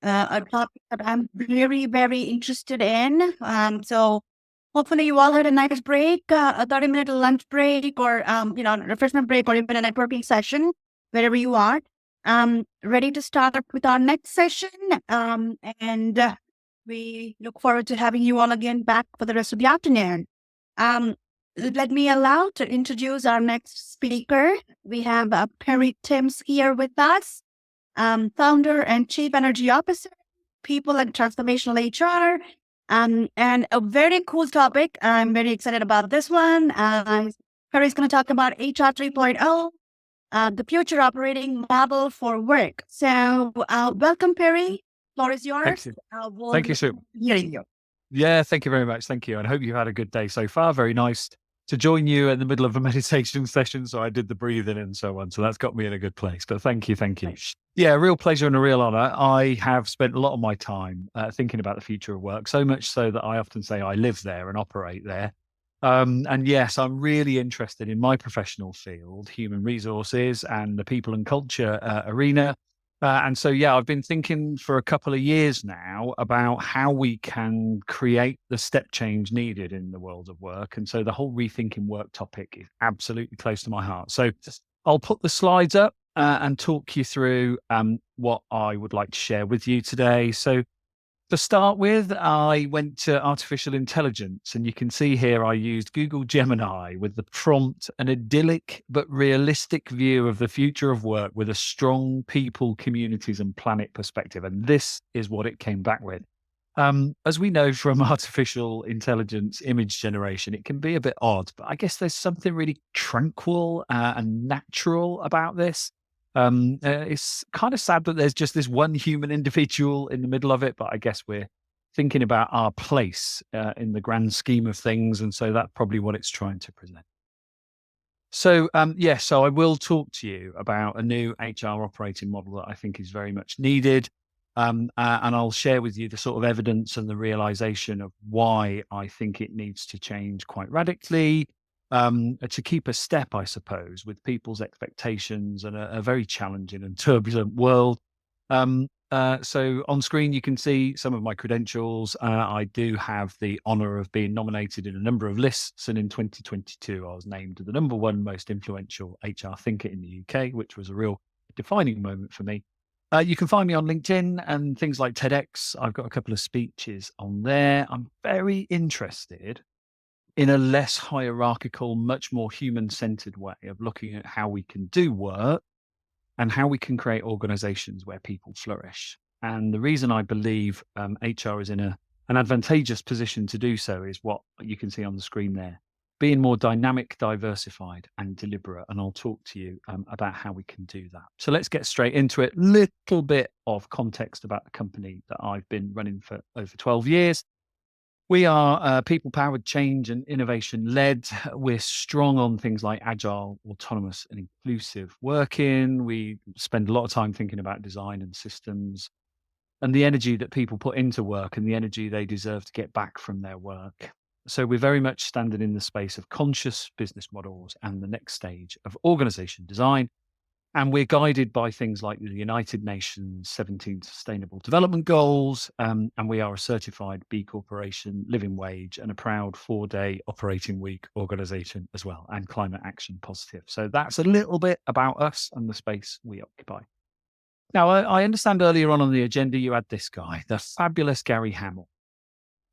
a topic that I'm very, very interested in. So hopefully you all had a nice break, a 30-minute lunch break or, refreshment break or even a networking session, wherever you are. Ready to start with our next session. And we look forward to having you all again back for the rest of the afternoon. Um, Let me allow to introduce our next speaker. We have Perry Timms here with us, founder and chief energy officer, people and transformational HR, and a very cool topic. I'm very excited about this one. Perry's going to talk about HR 3.0, the future operating model for work. So welcome, Perry. Floor is yours. Thank you. Thank you, Sue. Hearing you. Yeah, thank you very much. Thank you. And I hope you've had a good day so far. Very nice to join you in the middle of a meditation session. So I did the breathing and so on. So that's got me in a good place. But thank you. Thank you. Yeah, real pleasure and a real honor. I have spent a lot of my time thinking about the future of work, so much so that I often say I live there and operate there. And yes, I'm really interested in my professional field, human resources and the people and culture arena. And so, yeah, I've been thinking for a couple of years now about how we can create the step change needed in the world of work. And so the whole rethinking work topic is absolutely close to my heart. So I'll put the slides up and talk you through what I would like to share with you today. So to start with, I went to artificial intelligence, and you can see here I used Google Gemini with the prompt, an idyllic but realistic view of the future of work with a strong people, communities, and planet perspective. And this is what it came back with. As we know from artificial intelligence image generation, it can be a bit odd, but I guess there's something really tranquil and natural about this. It's kind of sad that there's just this one human individual in the middle of it, but I guess we're thinking about our place in the grand scheme of things. And so that's probably what it's trying to present. So, so I will talk to you about a new HR operating model that I think is very much needed. And I'll share with you the sort of evidence and the realization of why I think it needs to change quite radically. To keep a step, I suppose, with people's expectations and a very challenging and turbulent world. So on screen, you can see some of my credentials. I do have the honor of being nominated in a number of lists. And in 2022, I was named the #1 most influential HR thinker in the UK, which was a real defining moment for me. You can find me on LinkedIn and things like TEDx. I've got a couple of speeches on there. I'm very interested in a less hierarchical, much more human-centered way of looking at how we can do work and how we can create organizations where people flourish. And the reason I believe HR is in an advantageous position to do so is what you can see on the screen there, being more dynamic, diversified, and deliberate. And I'll talk to you about how we can do that. So let's get straight into it. Little bit of context about the company that I've been running for over 12 years. We are people-powered, change and innovation-led. We're strong on things like agile, autonomous and inclusive working. We spend a lot of time thinking about design and systems and the energy that people put into work and the energy they deserve to get back from their work. So we're very much standing in the space of conscious business models and the next stage of organization design. And we're guided by things like the United Nations 17 Sustainable Development Goals. And we are a certified B Corporation, living wage, and a proud 4-day operating week organization as well, and climate action positive. So that's a little bit about us and the space we occupy. Now, I understand earlier on the agenda, you had this guy, the fabulous Gary Hamel.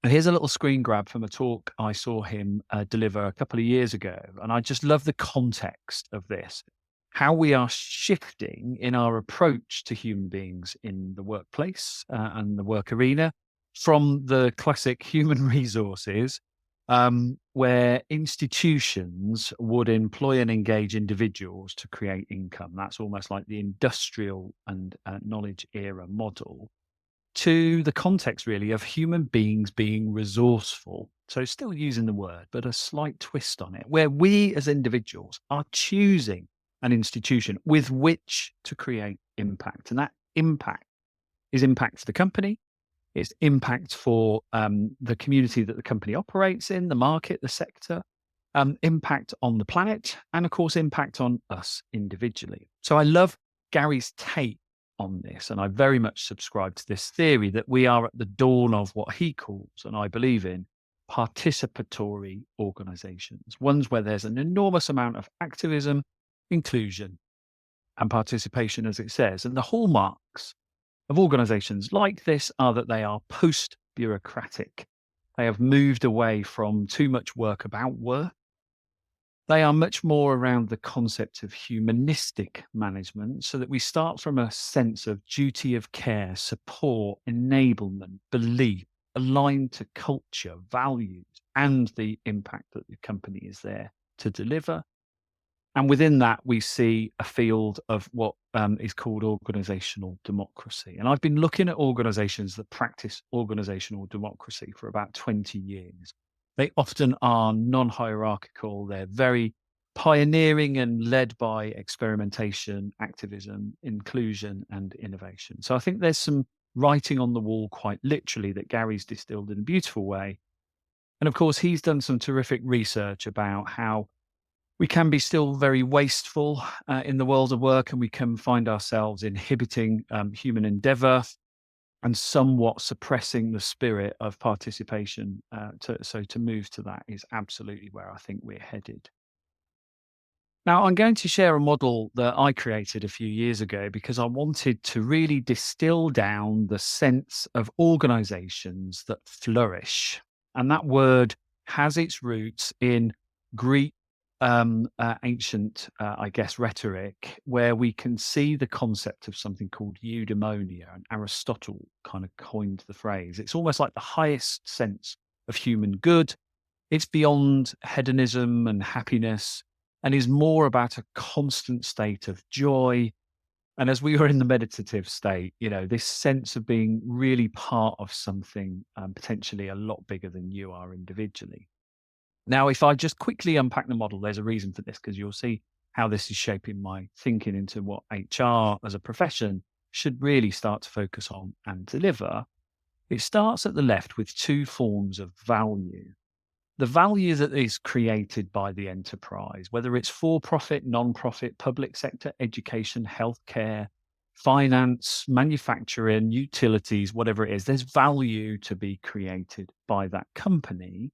And here's a little screen grab from a talk I saw him deliver a couple of years ago. And I just love the context of this. How we are shifting in our approach to human beings in the workplace and the work arena from the classic human resources, where institutions would employ and engage individuals to create income. That's almost like the industrial and knowledge era model, to the context really of human beings being resourceful. So still using the word, but a slight twist on it, where we as individuals are choosing an institution with which to create impact. And that impact is impact for the company, it's impact for the community that the company operates in, the market, the sector, impact on the planet, and of course, impact on us individually. So I love Gary's take on this. And I very much subscribe to this theory that we are at the dawn of what he calls, and I believe in, participatory organizations, ones where there's an enormous amount of activism, inclusion, and participation, as it says. And the hallmarks of organizations like this are that they are post-bureaucratic. They have moved away from too much work about work. They are much more around the concept of humanistic management, so that we start from a sense of duty of care, support, enablement, belief, aligned to culture, values, and the impact that the company is there to deliver. And within that, we see a field of what is called organizational democracy. And I've been looking at organizations that practice organizational democracy for about 20 years. They often are non-hierarchical. They're very pioneering and led by experimentation, activism, inclusion, and innovation. So I think there's some writing on the wall, quite literally, that Gary's distilled in a beautiful way. And of course, he's done some terrific research about how we can be still very wasteful in the world of work, and we can find ourselves inhibiting human endeavor and somewhat suppressing the spirit of participation. So to move to that is absolutely where I think we're headed. Now, I'm going to share a model that I created a few years ago because I wanted to really distill down the sense of organizations that flourish. And that word has its roots in Greek ancient, I guess, rhetoric, where we can see the concept of something called eudaimonia, and Aristotle kind of coined the phrase. It's almost like the highest sense of human good. It's beyond hedonism and happiness, and is more about a constant state of joy. And as we were in the meditative state, this sense of being really part of something potentially a lot bigger than you are individually. Now, if I just quickly unpack the model, there's a reason for this, because you'll see how this is shaping my thinking into what HR as a profession should really start to focus on and deliver. It starts at the left with two forms of value. The value that is created by the enterprise, whether it's for-profit, non-profit, public sector, education, healthcare, finance, manufacturing, utilities, whatever it is, there's value to be created by that company.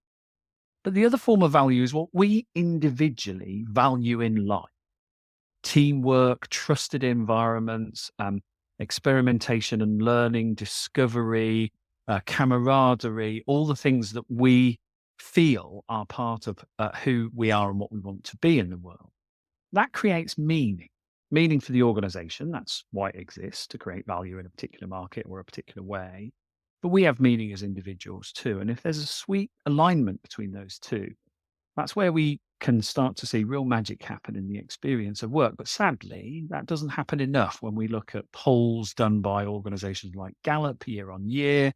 But the other form of value is what we individually value in life: teamwork, trusted environments, experimentation and learning, discovery, camaraderie, all the things that we feel are part of who we are and what we want to be in the world. That creates meaning for the organization. That's why it exists, to create value in a particular market or a particular way. But we have meaning as individuals too. And if there's a sweet alignment between those two, that's where we can start to see real magic happen in the experience of work. But sadly, that doesn't happen enough when we look at polls done by organizations like Gallup year on year,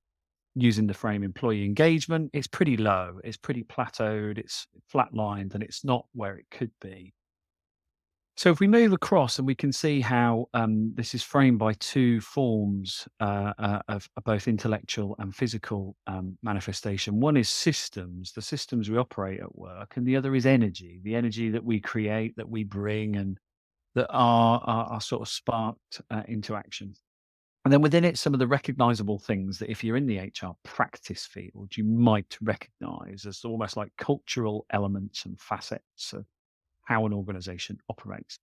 using the frame employee engagement. It's pretty low, it's pretty plateaued, it's flatlined, and it's not where it could be. So if we move across, and we can see how this is framed by two forms of both intellectual and physical manifestation. One is systems, the systems we operate at work, and the other is energy, the energy that we create, that we bring, and that are sort of sparked into action. And then within it, some of the recognizable things that if you're in the HR practice field, you might recognize as almost like cultural elements and facets of how an organization operates.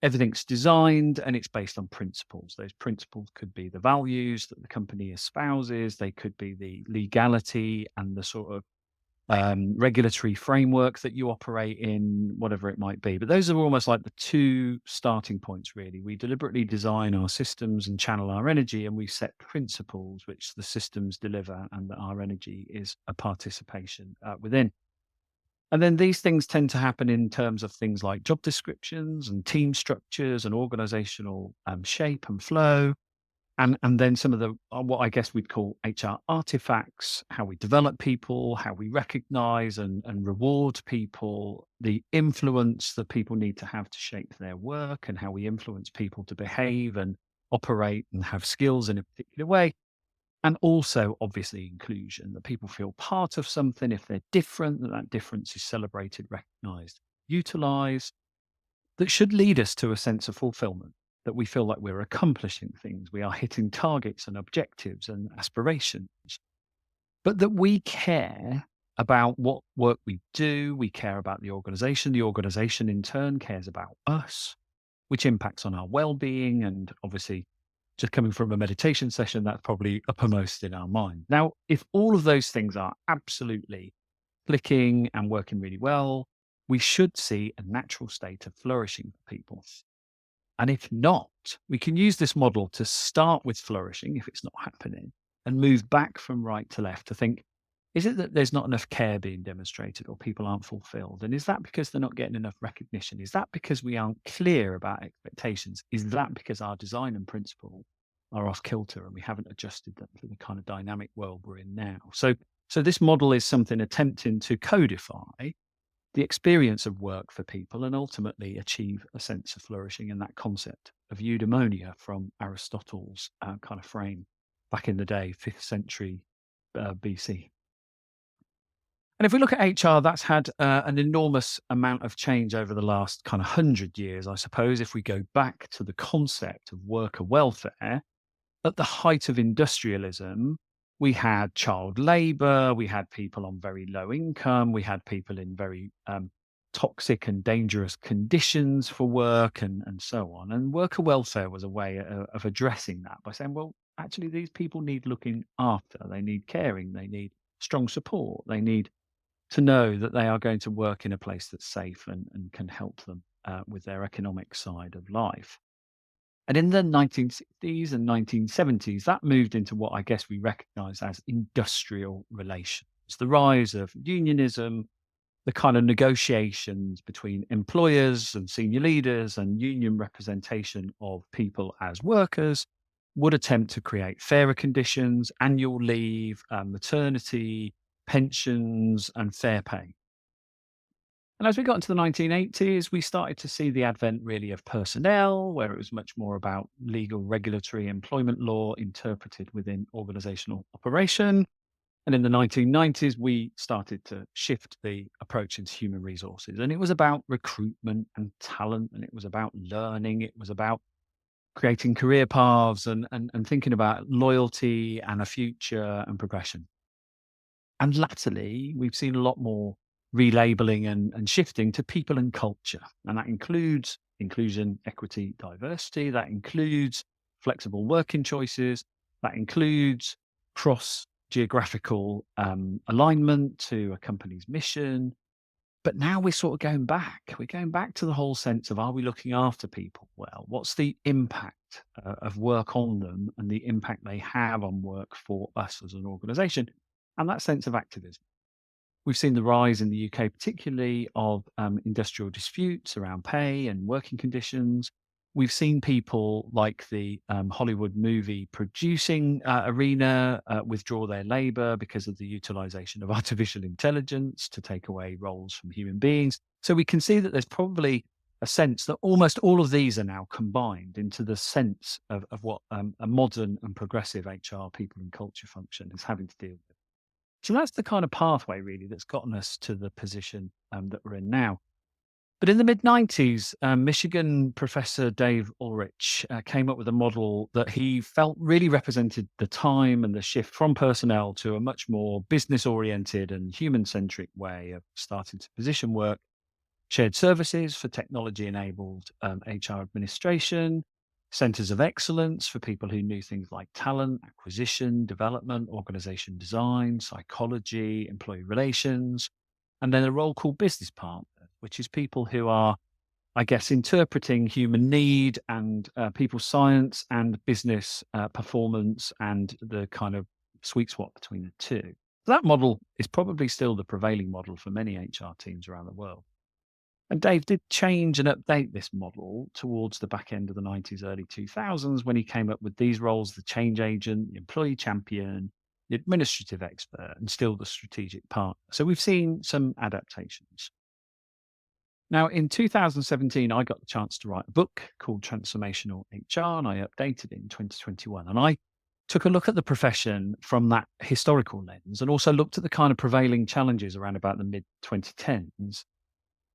Everything's designed and it's based on principles. Those principles could be the values that the company espouses. They could be the legality and the sort of regulatory framework that you operate in, whatever it might be. But those are almost like the two starting points, really. We deliberately design our systems and channel our energy, and we set principles which the systems deliver, and that our energy is a participation within. And then these things tend to happen in terms of things like job descriptions and team structures and organizational shape and flow. And then some of the, what I guess we'd call HR artifacts, how we develop people, how we recognize and reward people, the influence that people need to have to shape their work, and how we influence people to behave and operate and have skills in a particular way. And also, obviously, inclusion, that people feel part of something. If they're different, that difference is celebrated, recognized, utilized. That should lead us to a sense of fulfillment. that we feel like we're accomplishing things, we are hitting targets and objectives and aspirations, but that we care about what work we do, we care about the organization in turn cares about us, which impacts on our well-being. And obviously, just coming from a meditation session, that's probably uppermost in our mind. Now, if all of those things are absolutely clicking and working really well, we should see a natural state of flourishing for people. And if not, we can use this model to start with flourishing if it's not happening and move back from right to left to think, is it that there's not enough care being demonstrated or people aren't fulfilled? And is that because they're not getting enough recognition? Is that because we aren't clear about expectations? Is that because our design and principle are off kilter and we haven't adjusted them to the kind of dynamic world we're in now? So this model is something attempting to codify the experience of work for people and ultimately achieve a sense of flourishing, and that concept of eudaimonia from Aristotle's kind of frame back in the day, 5th century BC. And if we look at HR, that's had an enormous amount of change over the last kind of 100 years, I suppose. If we go back to the concept of worker welfare, at the height of industrialism, we had child labor, we had people on very low income, we had people in very toxic and dangerous conditions for work and so on. And worker welfare was a way of addressing that by saying, well, actually, these people need looking after, they need caring, they need strong support, they need to know that they are going to work in a place that's safe and can help them with their economic side of life. And in the 1960s and 1970s, that moved into what I guess we recognize as industrial relations. The rise of unionism, the kind of negotiations between employers and senior leaders and union representation of people as workers would attempt to create fairer conditions, annual leave, maternity, pensions, and fair pay. And as we got into the 1980s, we started to see the advent really of personnel, where it was much more about legal, regulatory employment law interpreted within organizational operation. And in the 1990s, we started to shift the approach into human resources. And it was about recruitment and talent, and it was about learning, it was about creating career paths and thinking about loyalty and a future and progression. And latterly, we've seen a lot more relabeling and shifting to people and culture. And that includes inclusion, equity, diversity. That includes flexible working choices. That includes cross geographical alignment to a company's mission. But now we're sort of going back. We're going back to the whole sense of, are we looking after people well? What's the impact of work on them and the impact they have on work for us as an organization? And that sense of activism. We've seen the rise in the UK, particularly of industrial disputes around pay and working conditions. We've seen people like the Hollywood movie producing arena withdraw their labor because of the utilization of artificial intelligence to take away roles from human beings. So we can see that there's probably a sense that almost all of these are now combined into the sense of what a modern and progressive HR people and culture function is having to deal with. So that's the kind of pathway really that's gotten us to the position that we're in now. But in the mid-90s, Michigan professor Dave Ulrich came up with a model that he felt really represented the time and the shift from personnel to a much more business-oriented and human-centric way of starting to position work, shared services for technology-enabled HR administration, centers of excellence for people who knew things like talent, acquisition, development, organization design, psychology, employee relations, and then a role called business partner, which is people who are, I guess, interpreting human need and people science and business performance and the kind of sweet spot between the two. That model is probably still the prevailing model for many HR teams around the world. And Dave did change and update this model towards the back end of the 90s, early 2000s, when he came up with these roles: the change agent, the employee champion, the administrative expert, and still the strategic partner. So we've seen some adaptations. Now, in 2017, I got the chance to write a book called Transformational HR, and I updated it in 2021. And I took a look at the profession from that historical lens and also looked at the kind of prevailing challenges around about the mid-2010s.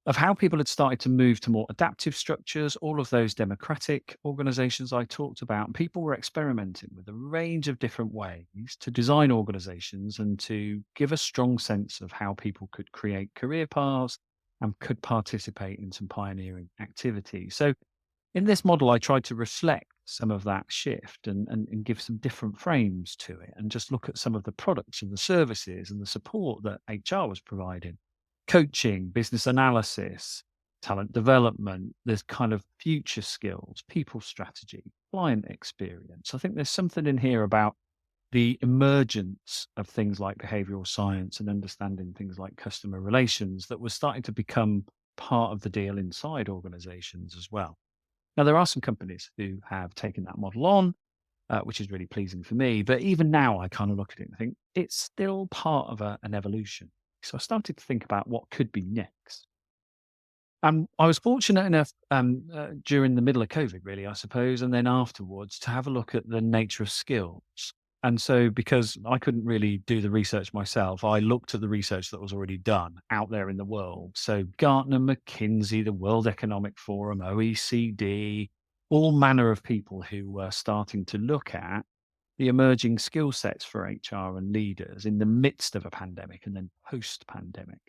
of how people had started to move to more adaptive structures, all of those democratic organizations I talked about. People were experimenting with a range of different ways to design organizations and to give a strong sense of how people could create career paths and could participate in some pioneering activities. So, in this model, I tried to reflect some of that shift and give some different frames to it and just look at some of the products and the services and the support that HR was providing coaching, business analysis, talent development, there's kind of future skills, people strategy, client experience. I think there's something in here about the emergence of things like behavioral science and understanding things like customer relations that was starting to become part of the deal inside organizations as well. Now, there are some companies who have taken that model on, which is really pleasing for me. But even now, I kind of look at it and think it's still part of an evolution. So I started to think about what could be next. And I was fortunate enough during the middle of COVID, really, I suppose, and then afterwards to have a look at the nature of skills. And so, because I couldn't really do the research myself, I looked at the research that was already done out there in the world. So, Gartner, McKinsey, the World Economic Forum, OECD, all manner of people who were starting to look at the emerging skill sets for HR and leaders in the midst of a pandemic and then post pandemic.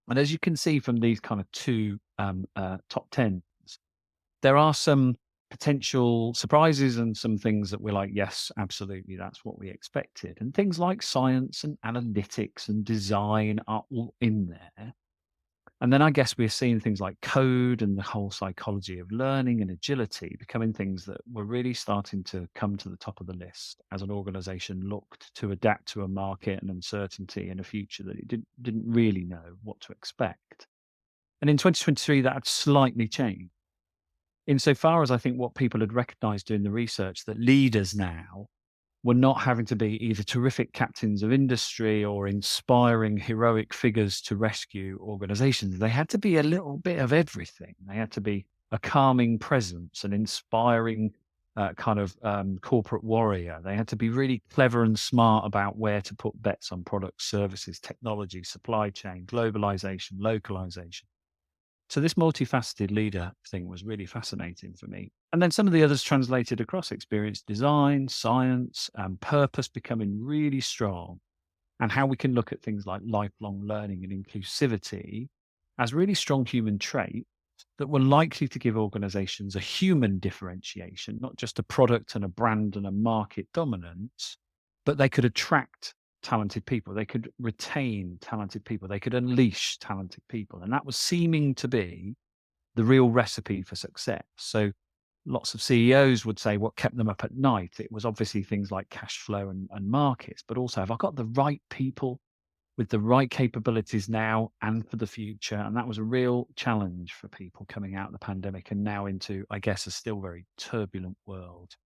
And as you can see from these kind of two top 10s, there are some potential surprises and some things that we're like, yes, absolutely, that's what we expected. And things like science and analytics and design are all in there. And then I guess we're seeing things like code and the whole psychology of learning and agility becoming things that were really starting to come to the top of the list as an organization looked to adapt to a market and uncertainty in a future that it didn't really know what to expect. And in 2023, that had slightly changed. Insofar as I think what people had recognized doing the research that leaders now were not having to be either terrific captains of industry or inspiring heroic figures to rescue organizations. They had to be a little bit of everything. They had to be a calming presence, an inspiring corporate warrior. They had to be really clever and smart about where to put bets on products, services, technology, supply chain, globalization, localization. So this multifaceted leader thing was really fascinating for me. And then some of the others translated across experience design, science, and purpose becoming really strong, and how we can look at things like lifelong learning and inclusivity as really strong human traits that were likely to give organizations a human differentiation, not just a product and a brand and a market dominance, but they could attract talented people. They could retain talented people. They could unleash talented people. And that was seeming to be the real recipe for success. So lots of CEOs would say what kept them up at night. It was obviously things like cash flow and markets, but also have I got the right people with the right capabilities now and for the future? And that was a real challenge for people coming out of the pandemic and now into, I guess, a still very turbulent world.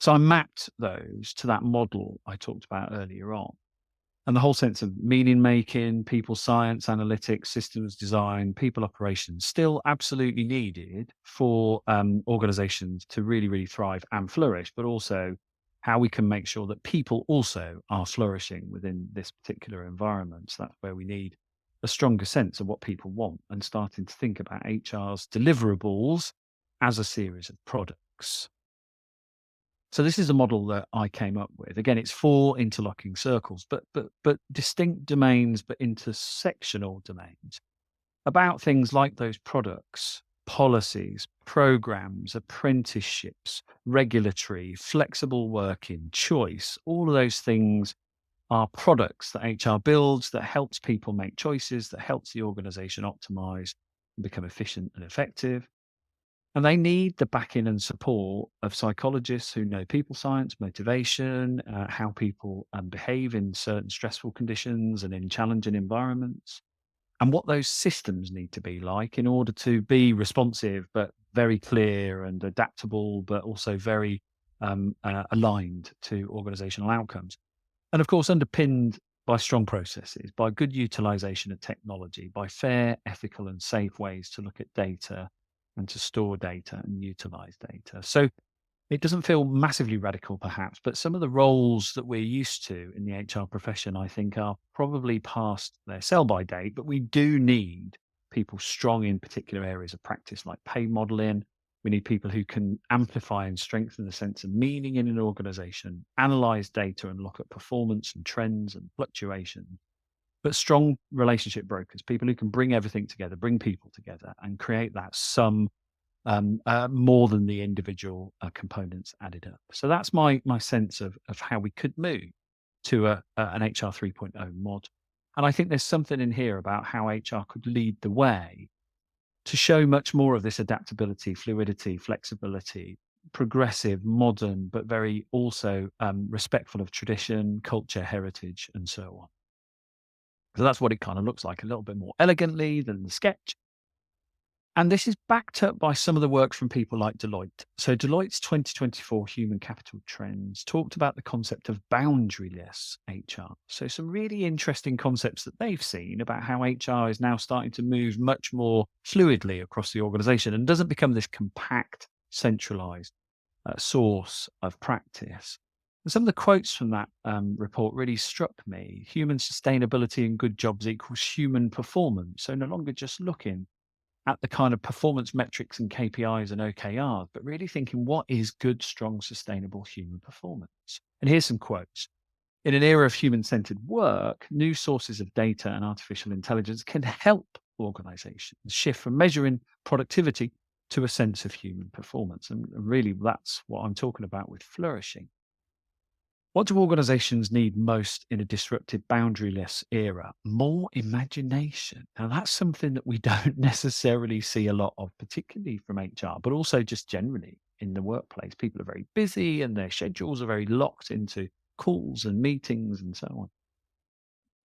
So I mapped those to that model I talked about earlier on. And the whole sense of meaning making, people science, analytics, systems design, people operations, still absolutely needed for organizations to really, really thrive and flourish, but also how we can make sure that people also are flourishing within this particular environment. So that's where we need a stronger sense of what people want and starting to think about HR's deliverables as a series of products. So this is a model that I came up with. Again, it's 4 interlocking circles, but distinct domains, but intersectional domains about things like those products, policies, programs, apprenticeships, regulatory, flexible working, choice. All of those things are products that HR builds that helps people make choices, that helps the organization optimize and become efficient and effective. And they need the backing and support of psychologists who know people science, motivation, how people behave in certain stressful conditions and in challenging environments, and what those systems need to be like in order to be responsive, but very clear and adaptable, but also very aligned to organizational outcomes. And of course, underpinned by strong processes, by good utilization of technology, by fair, ethical, and safe ways to look at data and to store data and utilize data. So it doesn't feel massively radical, perhaps, but some of the roles that we're used to in the HR profession, I think, are probably past their sell by date. But we do need people strong in particular areas of practice like pay modeling. We need people who can amplify and strengthen the sense of meaning in an organization, analyze data and look at performance and trends and fluctuations. But strong relationship brokers, people who can bring everything together, bring people together and create that sum more than the individual components added up. So that's my sense of how we could move to an HR 3.0 mod. And I think there's something in here about how HR could lead the way to show much more of this adaptability, fluidity, flexibility, progressive, modern, but very also respectful of tradition, culture, heritage, and so on. So that's what it kind of looks like, a little bit more elegantly than the sketch. And this is backed up by some of the work from people like Deloitte. So Deloitte's 2024 Human Capital Trends talked about the concept of boundaryless HR. So some really interesting concepts that they've seen about how HR is now starting to move much more fluidly across the organization and doesn't become this compact, centralized source of practice. And some of the quotes from that report really struck me. Human sustainability and good jobs equals human performance. So no longer just looking at the kind of performance metrics and KPIs and OKRs, but really thinking what is good, strong, sustainable human performance. And here's some quotes. In an era of human-centered work, new sources of data and artificial intelligence can help organizations shift from measuring productivity to a sense of human performance. And really, that's what I'm talking about with flourishing. What do organizations need most in a disruptive, boundaryless era? More imagination. Now, that's something that we don't necessarily see a lot of, particularly from HR, but also just generally in the workplace. People are very busy and their schedules are very locked into calls and meetings and so on.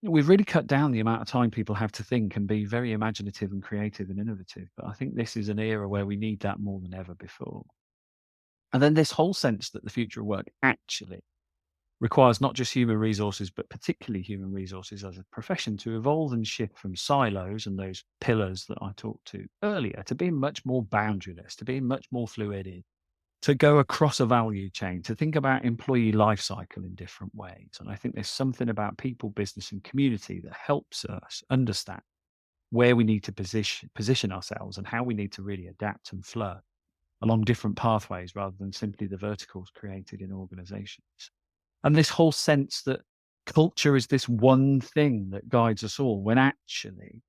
We've really cut down the amount of time people have to think and be very imaginative and creative and innovative. But I think this is an era where we need that more than ever before. And then this whole sense that the future of work actually requires not just human resources, but particularly human resources as a profession to evolve and shift from silos and those pillars that I talked to earlier to being much more boundaryless, to being much more fluid, to go across a value chain, to think about employee life cycle in different ways. And I think there's something about people, business, and community that helps us understand where we need to position ourselves and how we need to really adapt and flow along different pathways rather than simply the verticals created in organizations. And this whole sense that culture is this one thing that guides us all, when actually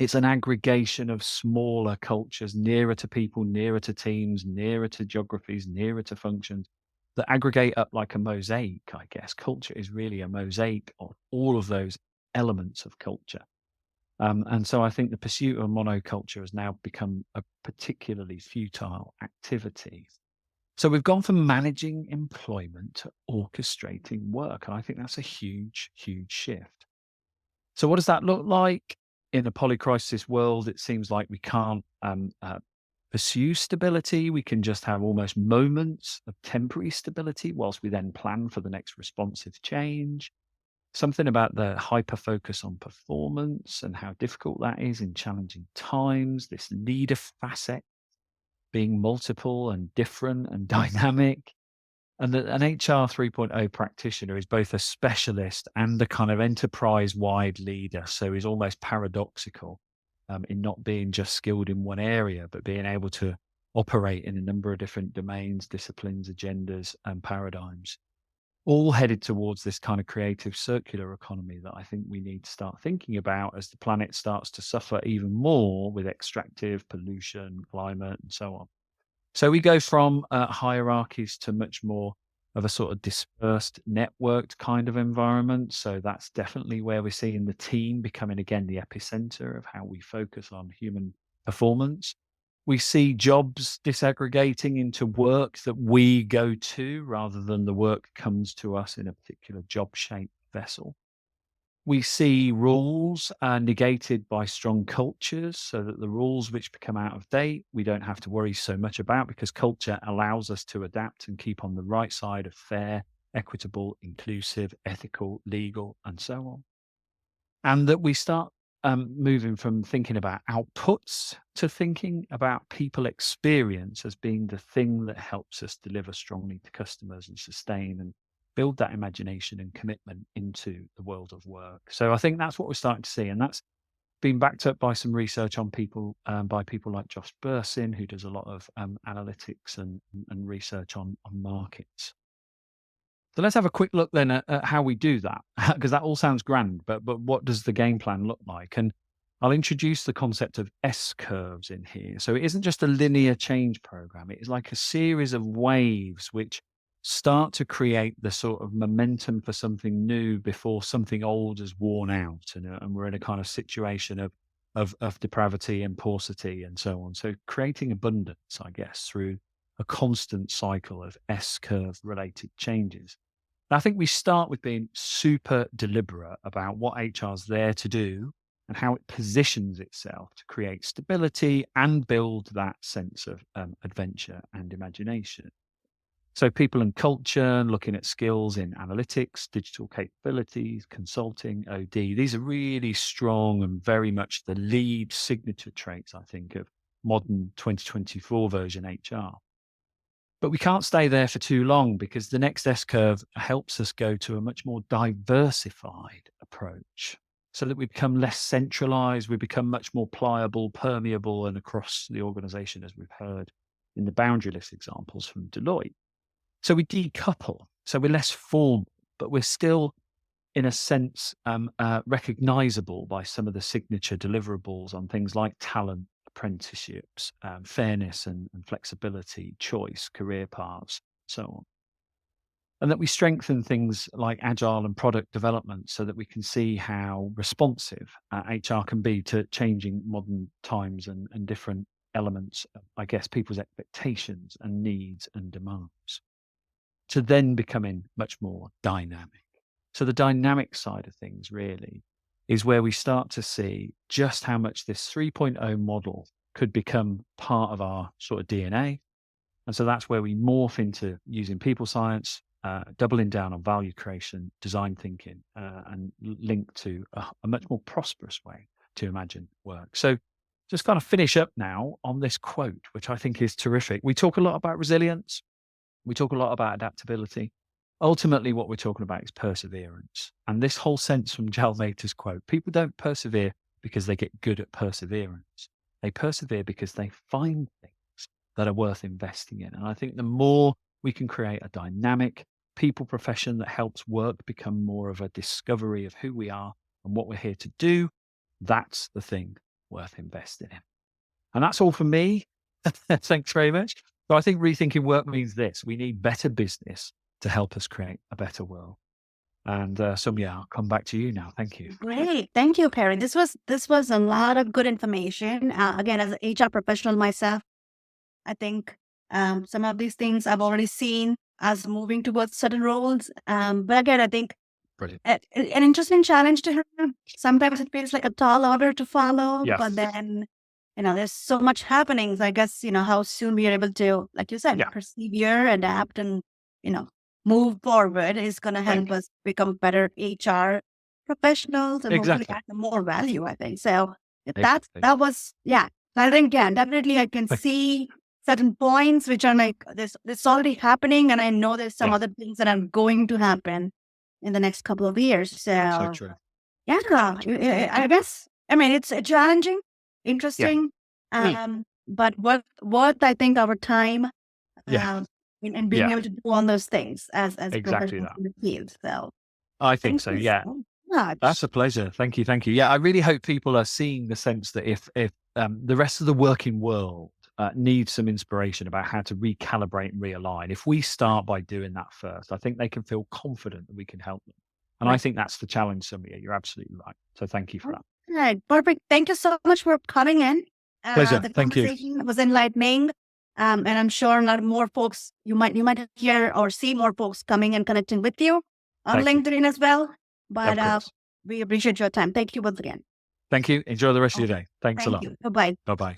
it's an aggregation of smaller cultures nearer to people, nearer to teams, nearer to geographies, nearer to functions that aggregate up like a mosaic, I guess. Culture is really a mosaic of all of those elements of culture. And so I think the pursuit of monoculture has now become a particularly futile activity. So we've gone from managing employment to orchestrating work. And I think that's a huge, huge shift. So what does that look like? In a polycrisis world, it seems like we can't pursue stability. We can just have almost moments of temporary stability whilst we then plan for the next responsive change. Something about the hyper focus on performance and how difficult that is in challenging times, this leader facet being multiple and different and dynamic. And that an HR 3.0 practitioner is both a specialist and a kind of enterprise-wide leader. So is almost paradoxical in not being just skilled in one area, but being able to operate in a number of different domains, disciplines, agendas, and paradigms, all headed towards this kind of creative circular economy that I think we need to start thinking about as the planet starts to suffer even more with extractive pollution, climate, and so on. So we go from hierarchies to much more of a sort of dispersed, networked kind of environment. So that's definitely where we're seeing the team becoming, again, the epicenter of how we focus on human performance. We see jobs disaggregating into work that we go to rather than the work comes to us in a particular job-shaped vessel. We see rules negated by strong cultures so that the rules which become out of date, we don't have to worry so much about because culture allows us to adapt and keep on the right side of fair, equitable, inclusive, ethical, legal, and so on. And that we start moving from thinking about outputs to thinking about people experience as being the thing that helps us deliver strongly to customers and sustain and build that imagination and commitment into the world of work. So I think that's what we're starting to see. And that's been backed up by some research on people, by people like Josh Bursin, who does a lot of analytics and research on markets. So let's have a quick look then at how we do that, because that all sounds grand, but what does the game plan look like? And I'll introduce the concept of S-curves in here. So it isn't just a linear change program. It is like a series of waves which start to create the sort of momentum for something new before something old is worn out, and we're in a kind of situation of depravity and paucity and so on. So creating abundance, I guess, through a constant cycle of S-curve related changes. And I think we start with being super deliberate about what HR is there to do and how it positions itself to create stability and build that sense of adventure and imagination. So people and culture, looking at skills in analytics, digital capabilities, consulting, OD, these are really strong and very much the lead signature traits, I think, of modern 2024 version HR. But we can't stay there for too long, because the next S-curve helps us go to a much more diversified approach so that we become less centralized, we become much more pliable, permeable, and across the organization, as we've heard in the boundaryless examples from Deloitte. So we decouple, so we're less formal, but we're still, in a sense, recognizable by some of the signature deliverables on things like talent, apprenticeships, fairness and flexibility, choice, career paths, so on. And that we strengthen things like agile and product development so that we can see how responsive HR can be to changing modern times and different elements of, I guess, people's expectations and needs and demands, to then becoming much more dynamic. So the dynamic side of things really is where we start to see just how much this 3.0 model could become part of our sort of DNA. And so that's where we morph into using people science, doubling down on value creation, design thinking, and link to a much more prosperous way to imagine work. So just kind of finish up now on this quote, which I think is terrific. We talk a lot about resilience. We talk a lot about adaptability. Ultimately, what we're talking about is perseverance. And this whole sense from Jal Mehta's quote, people don't persevere because they get good at perseverance. They persevere because they find things that are worth investing in. And I think the more we can create a dynamic people profession that helps work become more of a discovery of who we are and what we're here to do, that's the thing worth investing in. And that's all from me. Thanks very much. So I think rethinking work means this: we need better business to help us create a better world. And Soumya, I'll come back to you now. Thank you. Great. Thank you, Perry. This was a lot of good information. Again, as an HR professional myself, I think some of these things I've already seen as moving towards certain roles. But again, I think Brilliant. An interesting challenge to have. Sometimes it feels like a tall order to follow, Yes. but then, there's so much happening. So I guess, how soon we are able to, like you said, persevere, adapt, and, move forward is going to help us become better HR professionals and hopefully add more value, I think. So that was, I think, definitely I can see certain points which are like, this already happening. And I know there's some other things that are going to happen in the next couple of years. So true. I guess, it's challenging, interesting, but what I think our time in being able to do all those things as professionals in the field. So I think so. Yeah. That's a pleasure. Thank you. Thank you. Yeah. I really hope people are seeing the sense that if the rest of the working world needs some inspiration about how to recalibrate and realign, if we start by doing that first, I think they can feel confident that we can help them. And I think that's the challenge, Soumya. You're absolutely right. So thank you for that. Right. Perfect. Thank you so much for coming in. Pleasure. The Thank you. conversation was enlightening. And I'm sure a lot more folks, you might hear or see more folks coming and connecting with you on LinkedIn as well. But we appreciate your time. Thank you once again. Thank you. Enjoy the rest of your day. Thanks a lot. Bye-bye. Bye-bye.